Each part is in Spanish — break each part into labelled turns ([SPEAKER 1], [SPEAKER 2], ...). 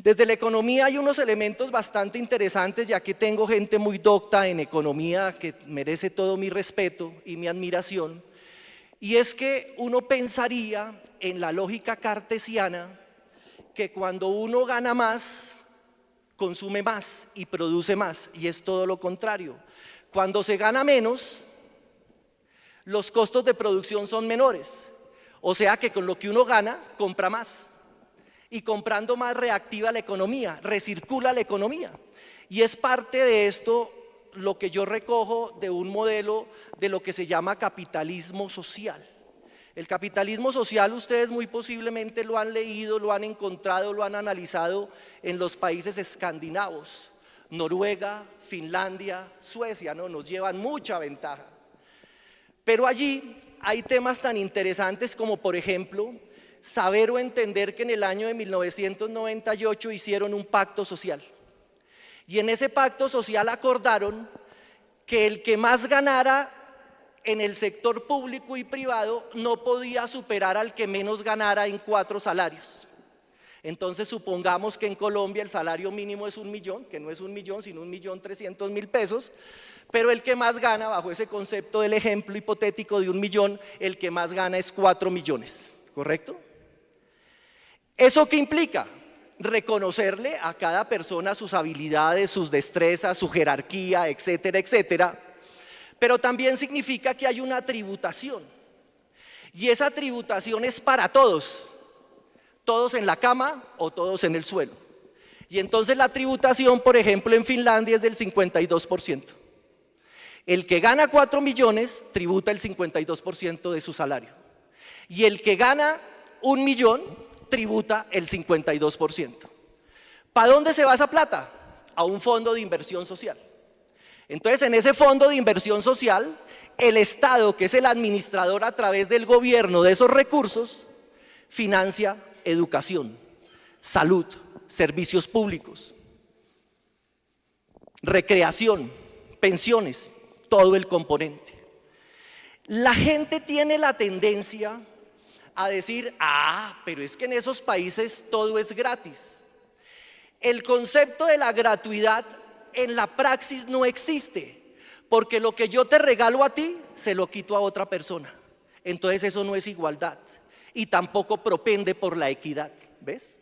[SPEAKER 1] Desde la economía hay unos elementos bastante interesantes, ya que tengo gente muy docta en economía que merece todo mi respeto y mi admiración, y es que uno pensaría en la lógica cartesiana que cuando uno gana más, consume más y produce más, y es todo lo contrario. Cuando se gana menos, los costos de producción son menores, o sea que con lo que uno gana, compra más. Y comprando más reactiva la economía, recircula la economía. Y es parte de esto lo que yo recojo de un modelo de lo que se llama capitalismo social. El capitalismo social ustedes muy posiblemente lo han leído, lo han encontrado, lo han analizado en los países escandinavos. Noruega, Finlandia, Suecia, ¿no? Nos llevan mucha ventaja. Pero allí hay temas tan interesantes como, por ejemplo, saber o entender que en el año de 1998 hicieron un pacto social. Y en ese pacto social acordaron que el que más ganara en el sector público y privado no podía superar al que menos ganara en 4 salarios. Entonces supongamos que en Colombia el salario mínimo es 1 millón, que no es 1 millón, sino 1.300.000 pesos, pero el que más gana, bajo ese concepto del ejemplo hipotético de 1 millón, el que más gana es 4 millones, ¿correcto? ¿Eso qué implica? Reconocerle a cada persona sus habilidades, sus destrezas, su jerarquía, etcétera, etcétera. Pero también significa que hay una tributación. Y esa tributación es para todos. Todos en la cama o todos en el suelo. Y entonces la tributación, por ejemplo, en Finlandia es del 52%. El que gana 4 millones tributa el 52% de su salario. Y el que gana 1 millón tributa el 52%. ¿Para dónde se va esa plata? A un fondo de inversión social. Entonces, en ese fondo de inversión social, el Estado, que es el administrador a través del gobierno de esos recursos, financia educación, salud, servicios públicos, recreación, pensiones, todo el componente. La gente tiene la tendencia a decir, pero es que en esos países todo es gratis. El concepto de la gratuidad en la praxis no existe, porque lo que yo te regalo a ti, se lo quito a otra persona. Entonces eso no es igualdad y tampoco propende por la equidad, ¿ves?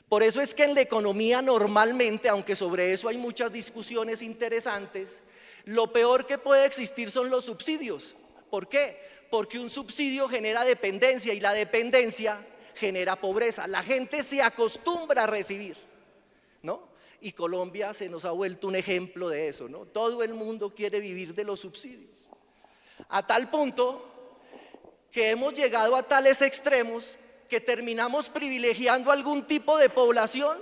[SPEAKER 1] Por eso es que en la economía normalmente, aunque sobre eso hay muchas discusiones interesantes, lo peor que puede existir son los subsidios. ¿Por qué? Porque un subsidio genera dependencia y la dependencia genera pobreza. La gente se acostumbra a recibir, ¿no? Y Colombia se nos ha vuelto un ejemplo de eso, ¿no? Todo el mundo quiere vivir de los subsidios. A tal punto que hemos llegado a tales extremos que terminamos privilegiando algún tipo de población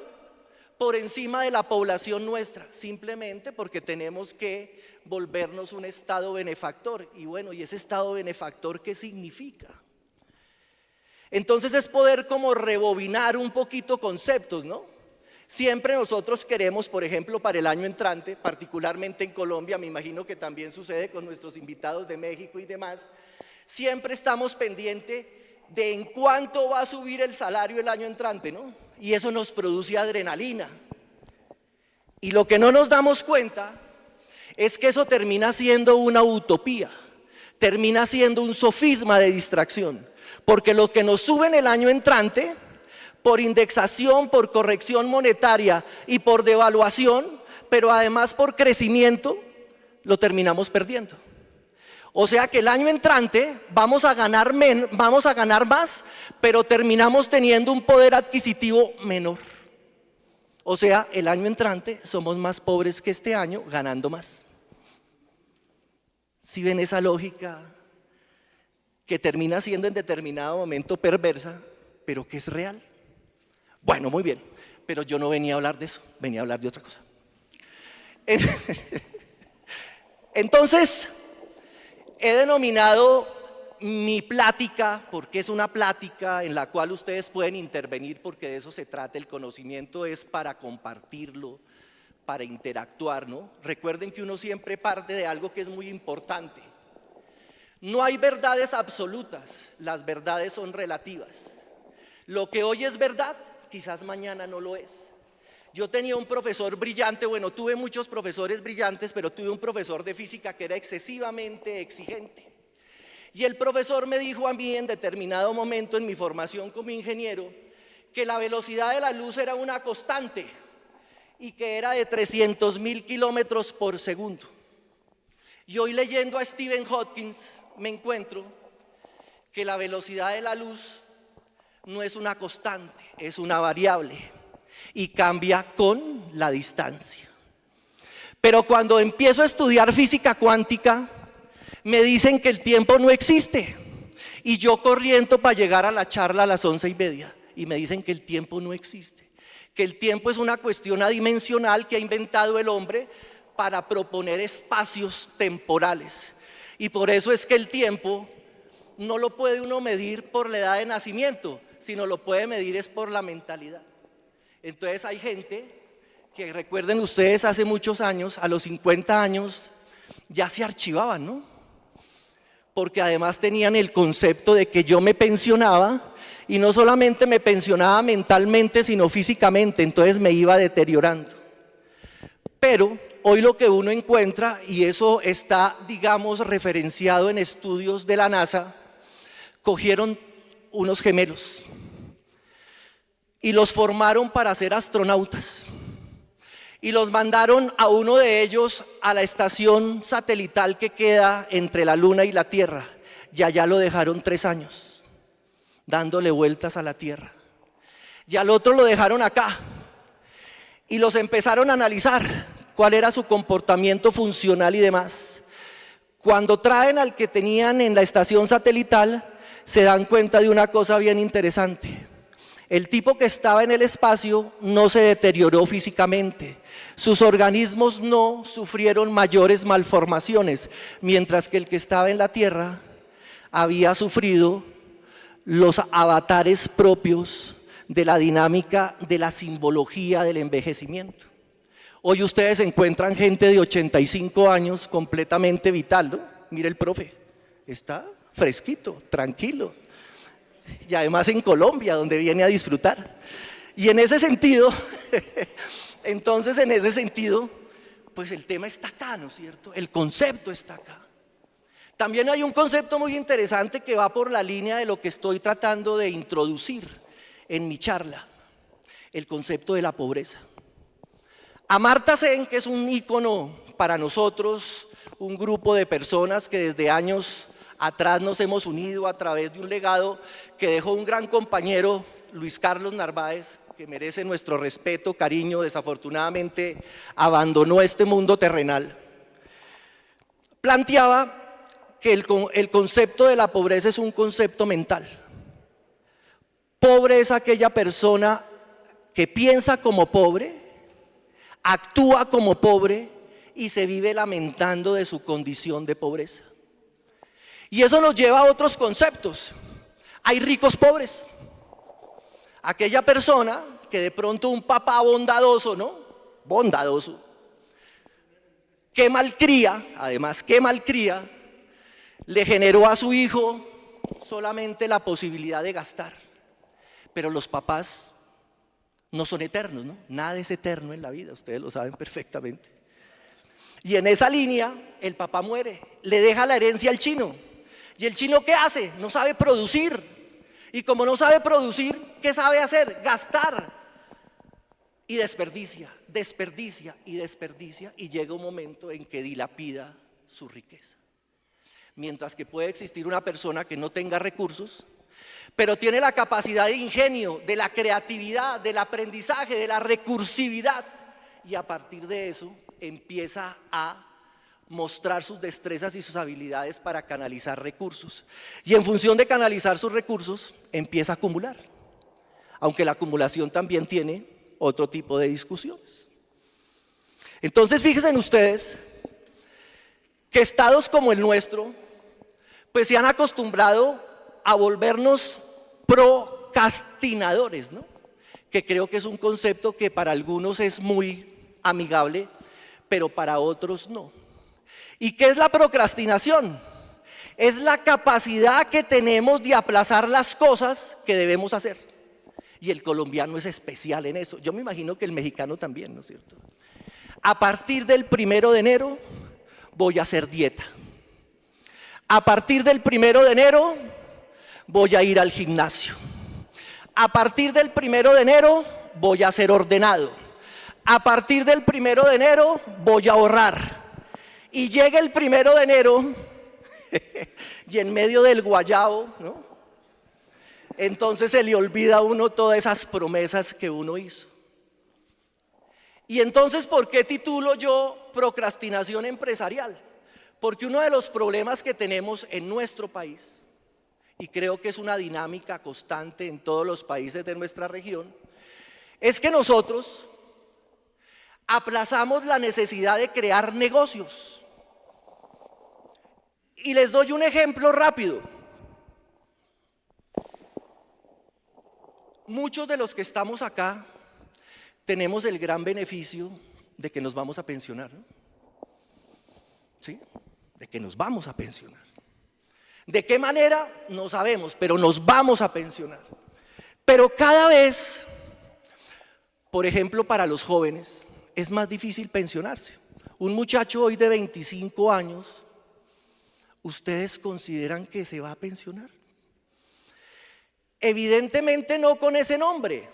[SPEAKER 1] por encima de la población nuestra, simplemente porque tenemos que volvernos un Estado benefactor. Y bueno, ¿y ese Estado benefactor qué significa? Entonces es poder como rebobinar un poquito conceptos, ¿no? Siempre nosotros queremos, por ejemplo, para el año entrante, particularmente en Colombia, me imagino que también sucede con nuestros invitados de México y demás, siempre estamos pendientes de en cuánto va a subir el salario el año entrante, ¿no? Y eso nos produce adrenalina. Y lo que no nos damos cuenta es que eso termina siendo una utopía, termina siendo un sofisma de distracción, porque lo que nos suben el año entrante, por indexación, por corrección monetaria y por devaluación, pero además por crecimiento, lo terminamos perdiendo. O sea que el año entrante vamos a ganar más, pero terminamos teniendo un poder adquisitivo menor. O sea, el año entrante somos más pobres que este año, ganando más. ¿Sí ven esa lógica que termina siendo en determinado momento perversa, pero que es real? Bueno, muy bien, pero yo no venía a hablar de eso, venía a hablar de otra cosa. Entonces, he denominado mi plática, porque es una plática en la cual ustedes pueden intervenir, porque de eso se trata, el conocimiento es para compartirlo, para interactuar, ¿no? Recuerden que uno siempre parte de algo que es muy importante. No hay verdades absolutas, las verdades son relativas. Lo que hoy es verdad, quizás mañana no lo es. Yo tenía un profesor brillante, bueno, tuve muchos profesores brillantes, pero tuve un profesor de física que era excesivamente exigente. Y el profesor me dijo a mí en determinado momento en mi formación como ingeniero que la velocidad de la luz era una constante y que era de 300.000 kilómetros por segundo. Y hoy leyendo a Stephen Hawking me encuentro que la velocidad de la luz no es una constante, es una variable y cambia con la distancia. Pero cuando empiezo a estudiar física cuántica, me dicen que el tiempo no existe. Y yo corriendo para llegar a la charla a las 11:30 y me dicen que el tiempo no existe. Que el tiempo es una cuestión adimensional que ha inventado el hombre para proponer espacios temporales. Y por eso es que el tiempo no lo puede uno medir por la edad de nacimiento, sino lo puede medir es por la mentalidad. Entonces hay gente que, recuerden ustedes, hace muchos años, a los 50 años, ya se archivaban, ¿no? Porque además tenían el concepto de que yo me pensionaba y no solamente me pensionaba mentalmente, sino físicamente, entonces me iba deteriorando. Pero hoy lo que uno encuentra, y eso está, digamos, referenciado en estudios de la NASA, cogieron unos gemelos y los formaron para ser astronautas y los mandaron a uno de ellos a la estación satelital que queda entre la Luna y la Tierra, y allá lo dejaron 3 años dándole vueltas a la Tierra, y al otro lo dejaron acá y los empezaron a analizar cuál era su comportamiento funcional y demás. Cuando traen al que tenían en la estación satelital, se dan cuenta de una cosa bien interesante. El tipo que estaba en el espacio no se deterioró físicamente, sus organismos no sufrieron mayores malformaciones, mientras que el que estaba en la Tierra había sufrido los avatares propios de la dinámica de la simbología del envejecimiento. Hoy ustedes encuentran gente de 85 años completamente vital, ¿no? Mire el profe, está fresquito, tranquilo. Y además en Colombia, donde viene a disfrutar. Y en ese sentido, entonces en ese sentido, pues el tema está acá, ¿no es cierto? El concepto está acá. También hay un concepto muy interesante que va por la línea de lo que estoy tratando de introducir en mi charla, el concepto de la pobreza. Amartya Sen, que es un ícono para nosotros, un grupo de personas que desde años atrás nos hemos unido a través de un legado que dejó un gran compañero, Luis Carlos Narváez, que merece nuestro respeto, cariño, desafortunadamente abandonó este mundo terrenal. Planteaba que el concepto de la pobreza es un concepto mental. Pobre es aquella persona que piensa como pobre, actúa como pobre y se vive lamentando de su condición de pobreza. Y eso nos lleva a otros conceptos. Hay ricos pobres. Aquella persona que de pronto un papá bondadoso, ¿no? Bondadoso. Que malcría, además que malcría, le generó a su hijo solamente la posibilidad de gastar. Pero los papás no son eternos, ¿no? Nada es eterno en la vida, ustedes lo saben perfectamente. Y en esa línea, el papá muere, le deja la herencia al chino. ¿Y el chino qué hace? No sabe producir. Y como no sabe producir, ¿qué sabe hacer? Gastar. Y desperdicia, desperdicia y desperdicia. Y llega un momento en que dilapida su riqueza. Mientras que puede existir una persona que no tenga recursos, pero tiene la capacidad de ingenio, de la creatividad, del aprendizaje, de la recursividad. Y a partir de eso empieza a mostrar sus destrezas y sus habilidades para canalizar recursos. Y en función de canalizar sus recursos, empieza a acumular. Aunque la acumulación también tiene otro tipo de discusiones. Entonces, fíjense ustedes que estados como el nuestro, pues se han acostumbrado a volvernos procrastinadores, ¿no? Que creo que es un concepto que para algunos es muy amigable, pero para otros no. ¿Y qué es la procrastinación? Es la capacidad que tenemos de aplazar las cosas que debemos hacer. Y el colombiano es especial en eso. Yo me imagino que el mexicano también, ¿no es cierto? A partir del 1 de enero voy a hacer dieta. A partir del 1 de enero voy a ir al gimnasio. A partir del 1 de enero voy a ser ordenado. A partir del 1 de enero voy a ahorrar. Y llega el 1 de enero y en medio del guayabo, ¿no? Entonces se le olvida a uno todas esas promesas que uno hizo. Y entonces, ¿por qué titulo yo procrastinación empresarial? Porque uno de los problemas que tenemos en nuestro país, y creo que es una dinámica constante en todos los países de nuestra región, es que nosotros aplazamos la necesidad de crear negocios. Y les doy un ejemplo rápido. Muchos de los que estamos acá tenemos el gran beneficio de que nos vamos a pensionar, ¿no? ¿Sí? De que nos vamos a pensionar. ¿De qué manera? No sabemos, pero nos vamos a pensionar. Pero cada vez, por ejemplo, para los jóvenes, es más difícil pensionarse. Un muchacho hoy de 25 años, ¿ustedes consideran que se va a pensionar? Evidentemente no con ese nombre.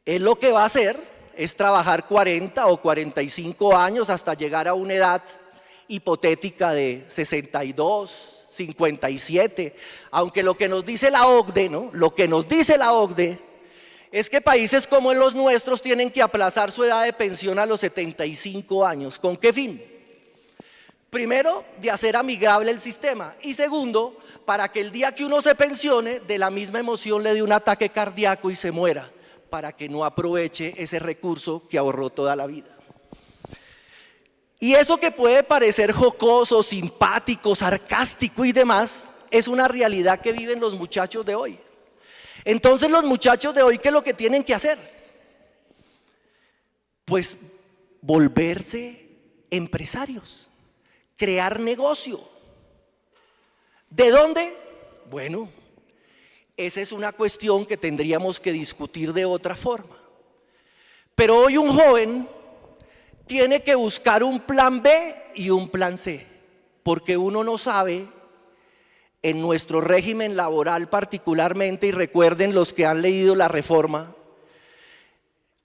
[SPEAKER 1] Él lo que va a hacer es trabajar 40 o 45 años hasta llegar a una edad hipotética de 62, 57, aunque lo que nos dice la OCDE, ¿no? Lo que nos dice la OCDE es que países como los nuestros tienen que aplazar su edad de pensión a los 75 años. ¿Con qué fin? Primero, de hacer amigable el sistema, y segundo, para que el día que uno se pensione, de la misma emoción le dé un ataque cardíaco y se muera, para que no aproveche ese recurso que ahorró toda la vida. Y eso que puede parecer jocoso, simpático, sarcástico y demás, es una realidad que viven los muchachos de hoy. Entonces los muchachos de hoy, ¿qué es lo que tienen que hacer? Pues volverse empresarios. Crear negocio. ¿De dónde? Bueno, esa es una cuestión que tendríamos que discutir de otra forma. Pero hoy un joven tiene que buscar un plan B y un plan C, porque uno no sabe, en nuestro régimen laboral particularmente, y recuerden los que han leído la reforma,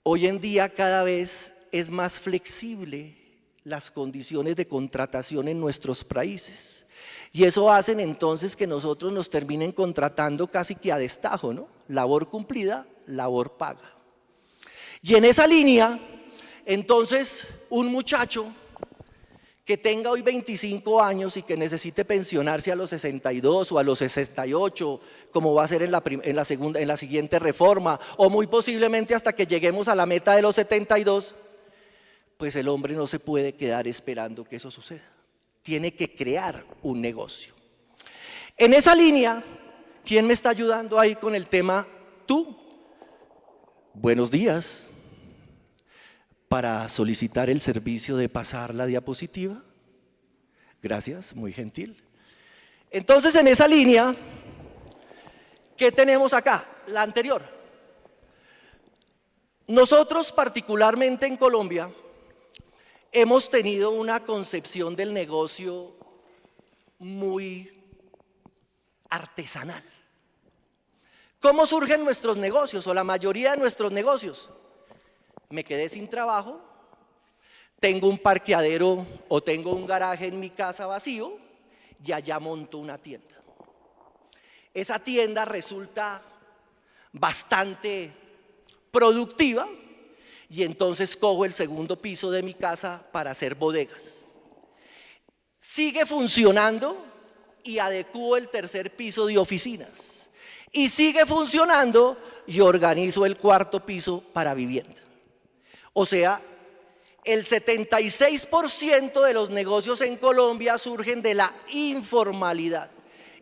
[SPEAKER 1] hoy en día cada vez es más flexible las condiciones de contratación en nuestros países. Y eso hacen entonces que nosotros nos terminen contratando casi que a destajo, ¿no? Labor cumplida, labor paga. Y en esa línea, entonces, un muchacho que tenga hoy 25 años y que necesite pensionarse a los 62 o a los 68, como va a ser en la siguiente reforma, o muy posiblemente hasta que lleguemos a la meta de los 72, pues el hombre no se puede quedar esperando que eso suceda. Tiene que crear un negocio. En esa línea, ¿quién me está ayudando ahí con el tema? Tú. Buenos días. Para solicitar el servicio de pasar la diapositiva. Gracias, muy gentil. Entonces, en esa línea, ¿qué tenemos acá? La anterior. Nosotros, particularmente en Colombia, hemos tenido una concepción del negocio muy artesanal. ¿Cómo surgen nuestros negocios o la mayoría de nuestros negocios? Me quedé sin trabajo, tengo un parqueadero o tengo un garaje en mi casa vacío y allá monto una tienda. Esa tienda resulta bastante productiva. Y entonces cojo el segundo piso de mi casa para hacer bodegas. Sigue funcionando y adecuo el tercer piso de oficinas. Y sigue funcionando y organizo el cuarto piso para vivienda. O sea, el 76% de los negocios en Colombia surgen de la informalidad.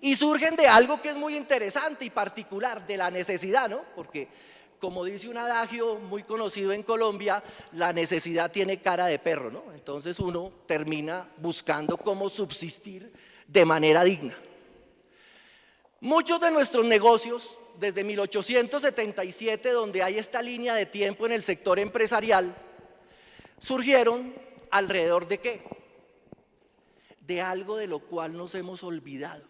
[SPEAKER 1] Y surgen de algo que es muy interesante y particular, de la necesidad, ¿no? Porque, como dice un adagio muy conocido en Colombia, la necesidad tiene cara de perro, ¿no? Entonces uno termina buscando cómo subsistir de manera digna. Muchos de nuestros negocios desde 1877, donde hay esta línea de tiempo en el sector empresarial, surgieron alrededor de ¿qué? De algo de lo cual nos hemos olvidado,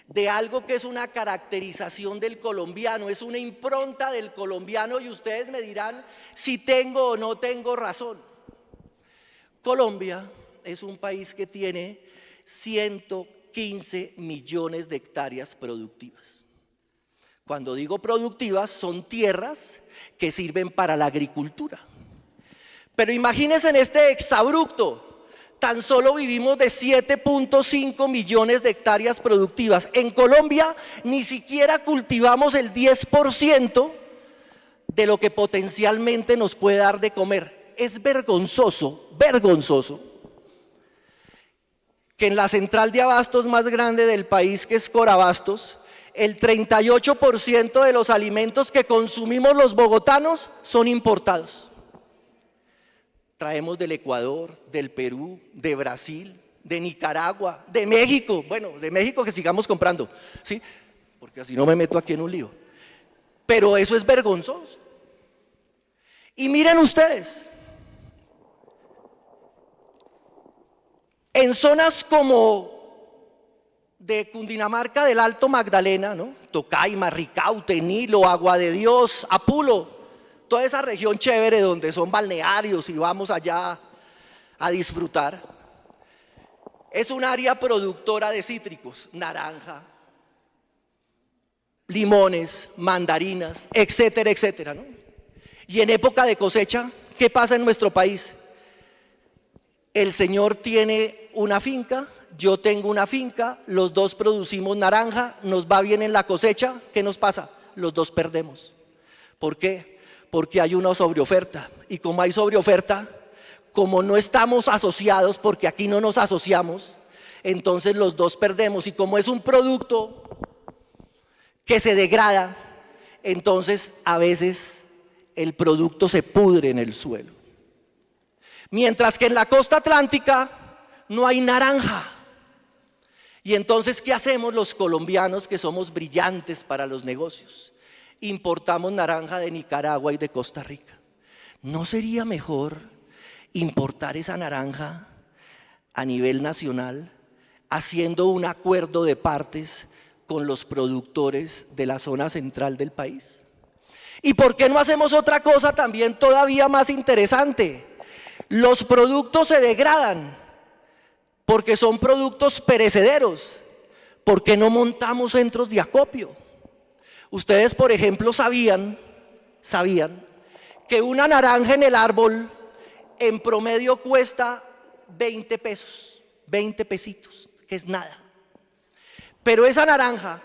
[SPEAKER 1] de algo que es una caracterización del colombiano, es una impronta del colombiano, y ustedes me dirán si tengo o no tengo razón. Colombia es un país que tiene 115 millones de hectáreas productivas. Cuando digo productivas, son tierras que sirven para la agricultura. Pero imagínense en este exabrupto, tan solo vivimos de 7.5 millones de hectáreas productivas. En Colombia ni siquiera cultivamos el 10% de lo que potencialmente nos puede dar de comer. Es vergonzoso, vergonzoso, que en la central de abastos más grande del país, que es Corabastos, el 38% de los alimentos que consumimos los bogotanos son importados. Traemos del Ecuador, del Perú, de Brasil, de Nicaragua, de México. Bueno, de México que sigamos comprando, ¿sí? Porque así no me meto aquí en un lío. Pero eso es vergonzoso. Y miren ustedes, en zonas como de Cundinamarca, del Alto Magdalena, ¿no? Tocaima, Ricaute, Nilo, Agua de Dios, Apulo, toda esa región chévere donde son balnearios y vamos allá a disfrutar, es un área productora de cítricos, naranja, limones, mandarinas, etcétera, etcétera, ¿no? Y en época de cosecha, ¿qué pasa en nuestro país? El señor tiene una finca, yo tengo una finca, los dos producimos naranja, nos va bien en la cosecha, ¿qué nos pasa? Los dos perdemos. ¿Por qué? Porque hay una sobreoferta, y como hay sobreoferta, como no estamos asociados, porque aquí no nos asociamos, entonces los dos perdemos, y como es un producto que se degrada, entonces a veces el producto se pudre en el suelo. Mientras que en la costa atlántica no hay naranja. Y entonces, ¿qué hacemos los colombianos que somos brillantes para los negocios? Importamos naranja de Nicaragua y de Costa Rica. ¿No sería mejor importar esa naranja a nivel nacional, haciendo un acuerdo de partes con los productores de la zona central del país? ¿Y por qué no hacemos otra cosa también todavía más interesante? Los productos se degradan porque son productos perecederos. ¿Por qué no montamos centros de acopio? Ustedes, por ejemplo, sabían que una naranja en el árbol en promedio cuesta 20 pesos, 20 pesitos, que es nada. Pero esa naranja,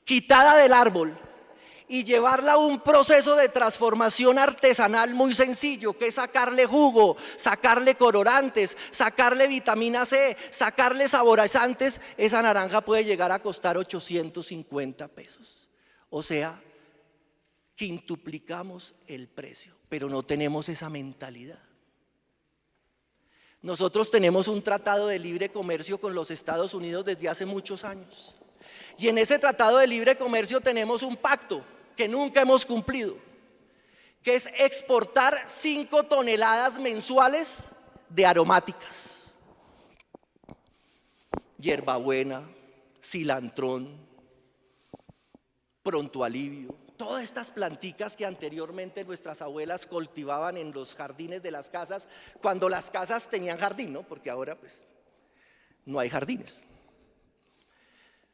[SPEAKER 1] quitada del árbol y llevarla a un proceso de transformación artesanal muy sencillo, que es sacarle jugo, sacarle colorantes, sacarle vitamina C, sacarle saborizantes, esa naranja puede llegar a costar 850 pesos. O sea, quintuplicamos el precio, pero no tenemos esa mentalidad. Nosotros tenemos un tratado de libre comercio con los Estados Unidos desde hace muchos años. Y en ese tratado de libre comercio tenemos un pacto que nunca hemos cumplido, que es exportar 5 toneladas mensuales de aromáticas. Hierbabuena, cilantrón, pronto alivio, todas estas planticas que anteriormente nuestras abuelas cultivaban en los jardines de las casas, cuando las casas tenían jardín, ¿no? Porque ahora pues no hay jardines.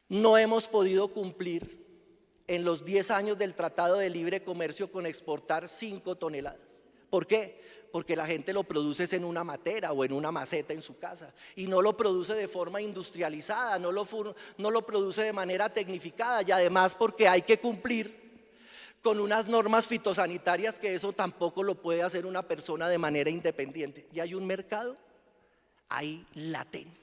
[SPEAKER 1] No hemos podido cumplir en los 10 años del Tratado de Libre Comercio con exportar 5 toneladas. ¿Por qué? Porque la gente lo produce en una matera o en una maceta en su casa y no lo produce de forma industrializada, no lo produce de manera tecnificada, y además porque hay que cumplir con unas normas fitosanitarias que eso tampoco lo puede hacer una persona de manera independiente. Y hay un mercado ahí latente.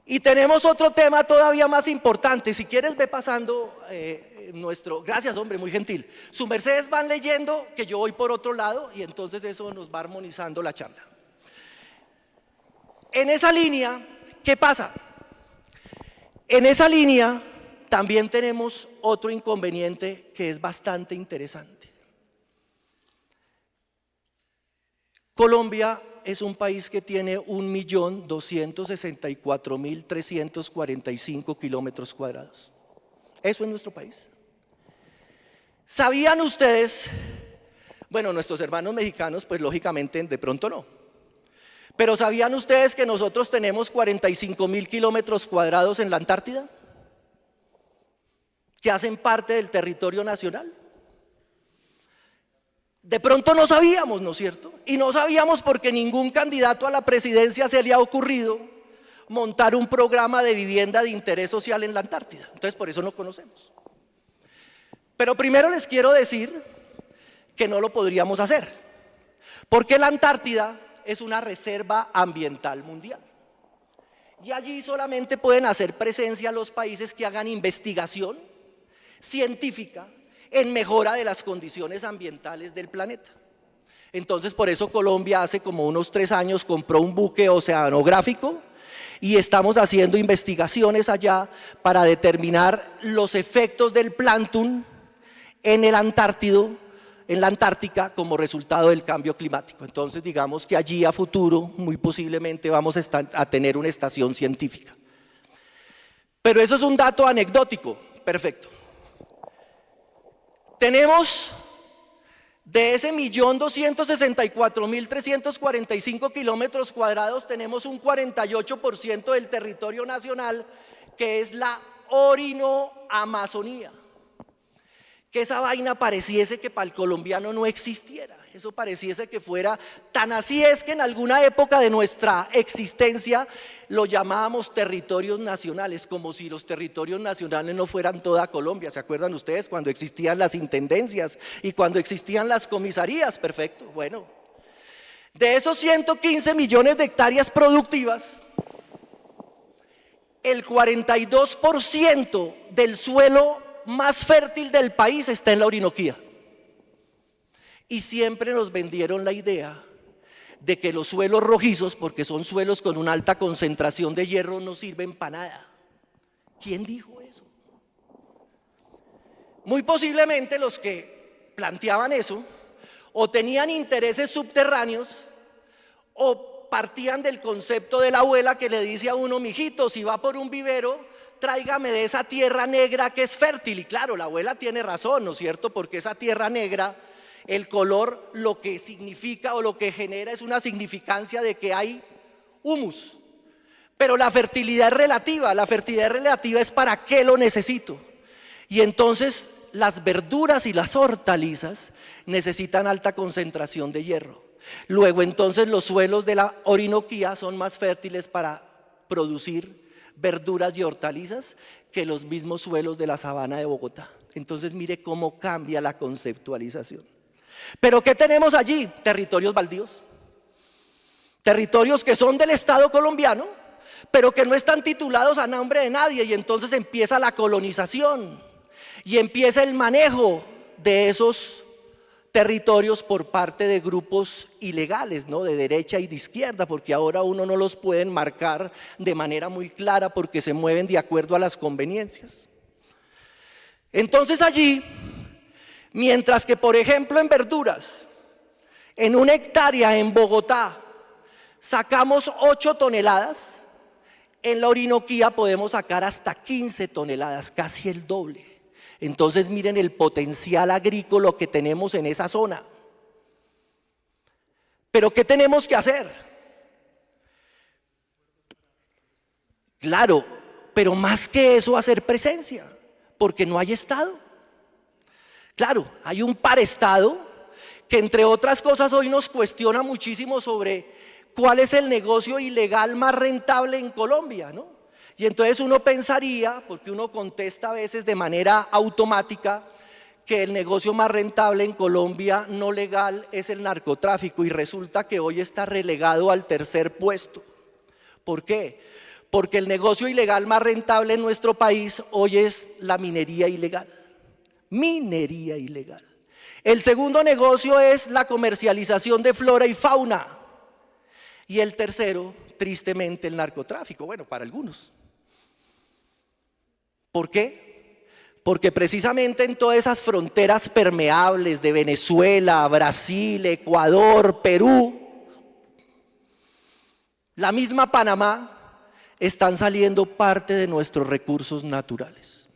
[SPEAKER 1] Y tenemos otro tema todavía más importante. Si quieres ve pasando gracias hombre, muy gentil. Su mercedes van leyendo que yo voy por otro lado y entonces eso nos va armonizando la charla. En esa línea, ¿qué pasa? En esa línea también tenemos otro inconveniente que es bastante interesante. Colombia es un país que tiene 1.264.345 kilómetros cuadrados. Eso es nuestro país. ¿Sabían ustedes? Bueno, nuestros hermanos mexicanos, pues lógicamente de pronto no. Pero ¿sabían ustedes que nosotros tenemos 45.000 kilómetros cuadrados en la Antártida? Que hacen parte del territorio nacional. De pronto no sabíamos, ¿no es cierto? Y no sabíamos porque ningún candidato a la presidencia se le ha ocurrido montar un programa de vivienda de interés social en la Antártida. Entonces por eso no conocemos. Pero primero les quiero decir que no lo podríamos hacer, porque la Antártida es una reserva ambiental mundial. Y allí solamente pueden hacer presencia los países que hagan investigación científica en mejora de las condiciones ambientales del planeta. Entonces por eso Colombia hace como unos 3 años compró un buque oceanográfico y estamos haciendo investigaciones allá para determinar los efectos del plancton en el Antártido, en la Antártica, como resultado del cambio climático. Entonces digamos que allí a futuro muy posiblemente vamos a tener una estación científica. Pero eso es un dato anecdótico, perfecto. Tenemos de ese 1.264.345 kilómetros cuadrados, tenemos un 48% del territorio nacional que es la Orinoamazonía. Que esa vaina pareciese que para el colombiano no existiera, eso pareciese que fuera, tan así es que en alguna época de nuestra existencia lo llamábamos territorios nacionales, como si los territorios nacionales no fueran toda Colombia. ¿Se acuerdan ustedes cuando existían las intendencias y cuando existían las comisarías? Perfecto, bueno, de esos 115 millones de hectáreas productivas, el 42% del suelo más fértil del país está en la Orinoquía. Y siempre nos vendieron la idea de que los suelos rojizos, porque son suelos con una alta concentración de hierro, no sirven para nada. ¿Quién dijo eso? Muy posiblemente los que planteaban eso o tenían intereses subterráneos o partían del concepto de la abuela que le dice a uno: mijito, si va por un vivero, tráigame de esa tierra negra que es fértil. Y claro, la abuela tiene razón, ¿no es cierto? Porque esa tierra negra, el color lo que significa o lo que genera es una significancia de que hay humus. Pero la fertilidad es relativa es para qué lo necesito. Y entonces las verduras y las hortalizas necesitan alta concentración de hierro. Luego entonces los suelos de la Orinoquía son más fértiles para producir verduras y hortalizas que los mismos suelos de la sabana de Bogotá. Entonces mire cómo cambia la conceptualización. Pero ¿qué tenemos allí? Territorios baldíos, territorios que son del Estado colombiano, pero que no están titulados a nombre de nadie, y entonces empieza la colonización y empieza el manejo de esos territorios por parte de grupos ilegales, ¿no? De derecha y de izquierda, porque ahora uno no los puede marcar de manera muy clara porque se mueven de acuerdo a las conveniencias. Entonces allí, mientras que por ejemplo en verduras, en una hectárea en Bogotá sacamos 8 toneladas, en la Orinoquía podemos sacar hasta 15 toneladas, casi el doble. Entonces miren el potencial agrícola que tenemos en esa zona. Pero ¿qué tenemos que hacer? Claro, pero más que eso, hacer presencia, porque no hay Estado. Claro, hay un parestado que entre otras cosas hoy nos cuestiona muchísimo sobre cuál es el negocio ilegal más rentable en Colombia, ¿no? Y entonces uno pensaría, porque uno contesta a veces de manera automática, que el negocio más rentable en Colombia no legal es el narcotráfico, y resulta que hoy está relegado al 3er puesto. ¿Por qué? Porque el negocio ilegal más rentable en nuestro país hoy es la minería ilegal. Minería ilegal. El segundo negocio es la comercialización de flora y fauna. Y el tercero, tristemente, el narcotráfico. Bueno, para algunos. ¿Por qué? porque precisamente en todas esas fronteras permeables de Venezuela, Brasil, Ecuador, Perú, la misma Panamá, están saliendo parte de nuestros recursos naturales.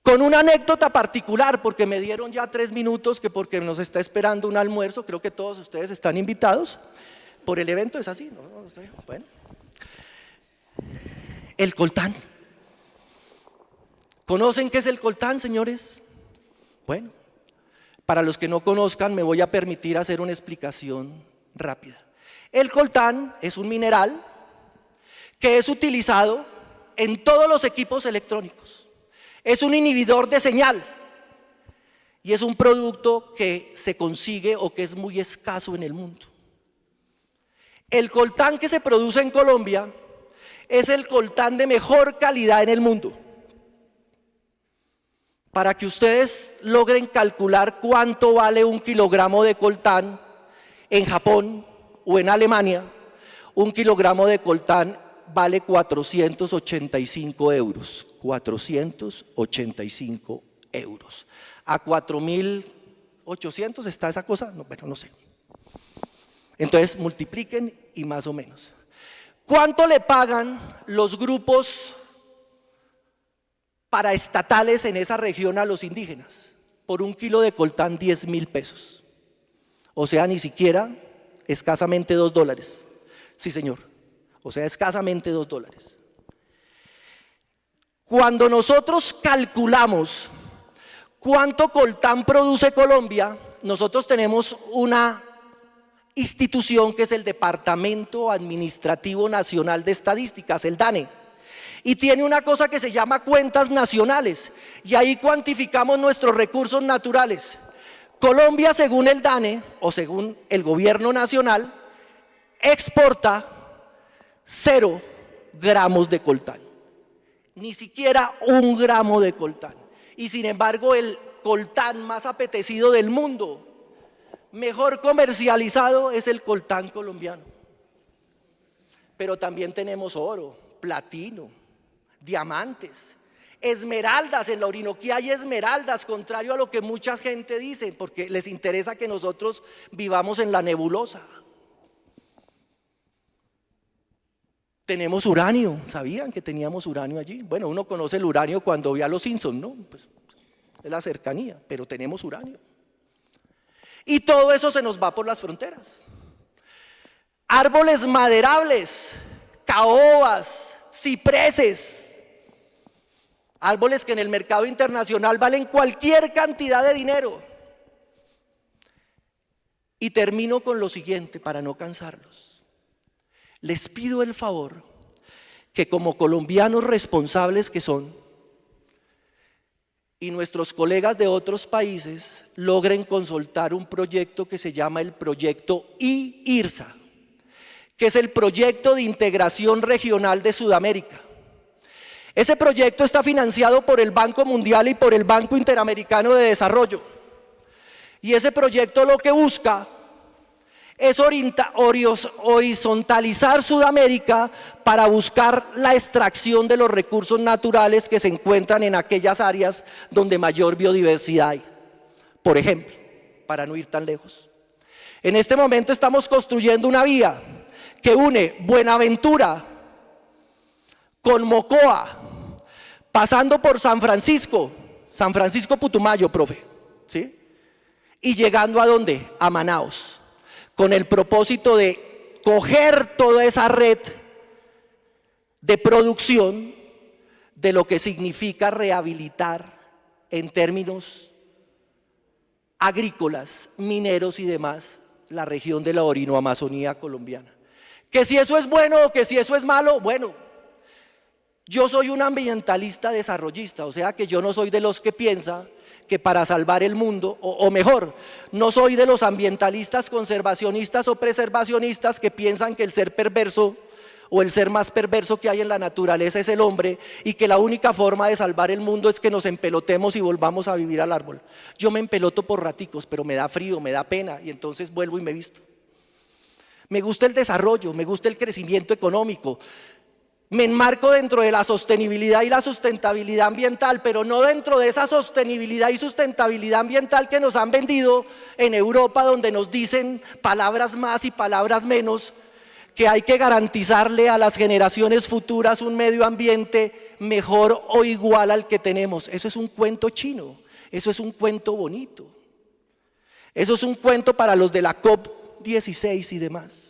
[SPEAKER 1] Con una anécdota particular, porque me dieron ya 3 minutos, que porque nos está esperando un almuerzo, creo que todos ustedes están invitados, por el evento es así, ¿no? Bueno. El coltán. ¿Conocen qué es el coltán, señores? Bueno, para los que no conozcan me voy a permitir hacer una explicación rápida. El coltán es un mineral que es utilizado en todos los equipos electrónicos. Es un inhibidor de señal y es un producto que se consigue o que es muy escaso en el mundo. El coltán que se produce en Colombia es el coltán de mejor calidad en el mundo. Para que ustedes logren calcular cuánto vale 1 kilogramo de coltán en Japón o en Alemania, 1 kilogramo de coltán vale 485 euros. 485 euros. ¿A 4.800 está esa cosa? No, bueno, no sé. Entonces multipliquen y más o menos. ¿Cuánto le pagan los grupos paraestatales en esa región a los indígenas? Por 1 kilo de coltán, 10.000 pesos. O sea, ni siquiera, escasamente $2. Sí, señor. O sea, escasamente $2. Cuando nosotros calculamos cuánto coltán produce Colombia, nosotros tenemos una institución que es el Departamento Administrativo Nacional de Estadísticas, el DANE, y tiene una cosa que se llama cuentas nacionales, y ahí cuantificamos nuestros recursos naturales. Colombia, según el DANE, o según el gobierno nacional, exporta 0 gramos de coltán, ni siquiera 1 gramo de coltán, y sin embargo el coltán más apetecido del mundo, mejor comercializado, es el coltán colombiano. Pero también tenemos oro, platino, diamantes, esmeraldas. En la Orinoquía hay esmeraldas, contrario a lo que mucha gente dice, porque les interesa que nosotros vivamos en la nebulosa. Tenemos uranio. ¿Sabían que teníamos uranio allí? Bueno, uno conoce el uranio cuando ve a los Simpsons, ¿no? Pues es la cercanía, pero tenemos uranio. Y todo eso se nos va por las fronteras. Árboles maderables, caobas, cipreses, árboles que en el mercado internacional valen cualquier cantidad de dinero. Y termino con lo siguiente para no cansarlos. Les pido el favor que, como colombianos responsables que son, y nuestros colegas de otros países, logren consultar un proyecto que se llama el proyecto IRSA, que es el Proyecto de Integración Regional de Sudamérica. Ese proyecto está financiado por el Banco Mundial y por el Banco Interamericano de Desarrollo. Y ese proyecto lo que busca es horizontalizar Sudamérica para buscar la extracción de los recursos naturales que se encuentran en aquellas áreas donde mayor biodiversidad hay. Por ejemplo, para no ir tan lejos, en este momento estamos construyendo una vía que une Buenaventura con Mocoa, pasando por San Francisco Putumayo, profe, ¿sí? Y llegando ¿a dónde? A Manaos, con el propósito de coger toda esa red de producción de lo que significa rehabilitar en términos agrícolas, mineros y demás, la región de la Orinoamazonía colombiana. Que si eso es bueno o que si eso es malo, bueno, yo soy un ambientalista desarrollista, o sea que yo no soy de los que piensa que para salvar el mundo, o mejor, no soy de los ambientalistas conservacionistas o preservacionistas que piensan que el ser perverso o el ser más perverso que hay en la naturaleza es el hombre y que la única forma de salvar el mundo es que nos empelotemos y volvamos a vivir al árbol. Yo me empeloto por raticos, pero me da frío, me da pena y entonces vuelvo y me visto. Me gusta el desarrollo, me gusta el crecimiento económico. Me enmarco dentro de la sostenibilidad y la sustentabilidad ambiental, pero no dentro de esa sostenibilidad y sustentabilidad ambiental que nos han vendido en Europa, donde nos dicen palabras más y palabras menos, que hay que garantizarle a las generaciones futuras un medio ambiente mejor o igual al que tenemos. Eso es un cuento chino, eso es un cuento bonito. Eso es un cuento para los de la COP16 y demás.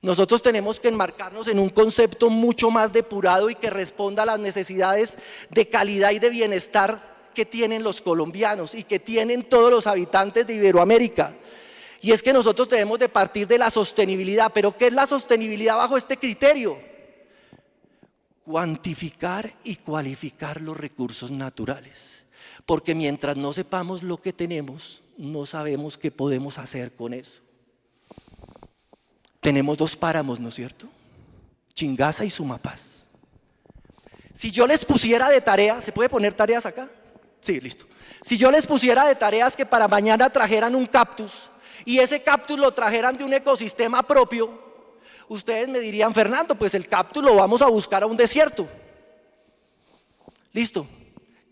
[SPEAKER 1] Nosotros tenemos que enmarcarnos en un concepto mucho más depurado y que responda a las necesidades de calidad y de bienestar que tienen los colombianos y que tienen todos los habitantes de Iberoamérica. Y es que nosotros debemos de partir de la sostenibilidad. ¿Pero qué es la sostenibilidad bajo este criterio? Cuantificar y cualificar los recursos naturales. Porque mientras no sepamos lo que tenemos, no sabemos qué podemos hacer con eso. Tenemos 2 páramos, ¿no es cierto? Chingaza y Sumapaz. Si yo les pusiera de tarea, ¿se puede poner tareas acá? Sí, listo. Si yo les pusiera de tareas que para mañana trajeran un cactus y ese cactus lo trajeran de un ecosistema propio, ustedes me dirían, Fernando, pues el cactus lo vamos a buscar a un desierto. Listo.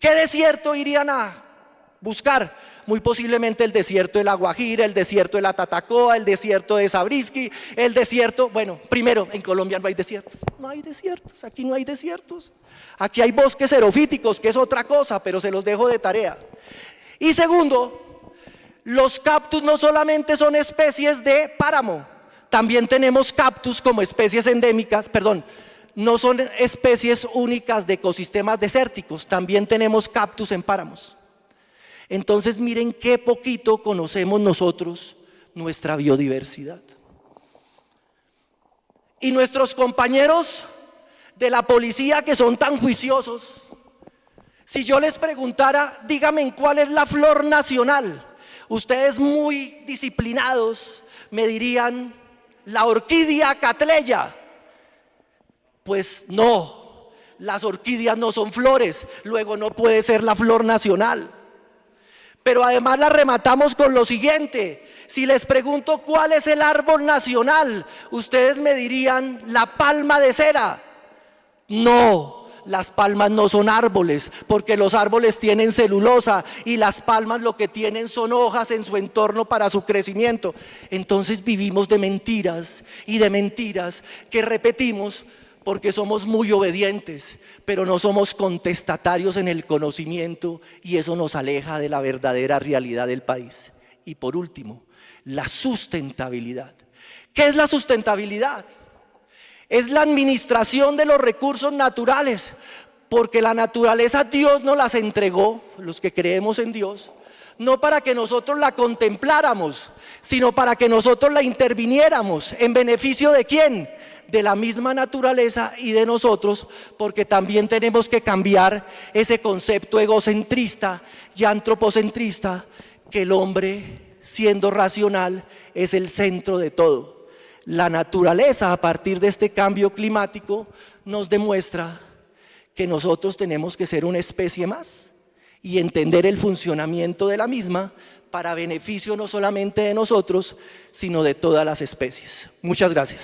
[SPEAKER 1] ¿Qué desierto irían a buscar? Muy posiblemente el desierto de La Guajira, el desierto de la Tatacoa, el desierto de Zabriskie, el desierto, bueno, primero, en Colombia no hay desiertos, aquí no hay desiertos, aquí hay bosques xerofíticos, que es otra cosa, pero se los dejo de tarea. Y segundo, los cactus no solamente son especies de páramo, también tenemos cactus como especies endémicas, no son especies únicas de ecosistemas desérticos, también tenemos cactus en páramos. Entonces miren qué poquito conocemos nosotros nuestra biodiversidad. Y nuestros compañeros de la policía que son tan juiciosos, si yo les preguntara, díganme cuál es la flor nacional, ustedes muy disciplinados me dirían la orquídea catleya. Pues no, las orquídeas no son flores, luego no puede ser la flor nacional. Pero además la rematamos con lo siguiente: si les pregunto cuál es el árbol nacional, ustedes me dirían la palma de cera. No, las palmas no son árboles, porque los árboles tienen celulosa y las palmas lo que tienen son hojas en su entorno para su crecimiento. Entonces vivimos de mentiras y de mentiras que repetimos porque somos muy obedientes, pero no somos contestatarios en el conocimiento y eso nos aleja de la verdadera realidad del país. Y por último, la sustentabilidad. ¿Qué es la sustentabilidad? Es la administración de los recursos naturales, porque la naturaleza Dios nos las entregó, los que creemos en Dios, no para que nosotros la contempláramos, sino para que nosotros la interviniéramos. ¿En beneficio de quién? De la misma naturaleza y de nosotros, porque también tenemos que cambiar ese concepto egocentrista y antropocentrista, que el hombre, siendo racional, es el centro de todo. La naturaleza, a partir de este cambio climático, nos demuestra que nosotros tenemos que ser una especie más y entender el funcionamiento de la misma para beneficio no solamente de nosotros, sino de todas las especies. Muchas gracias.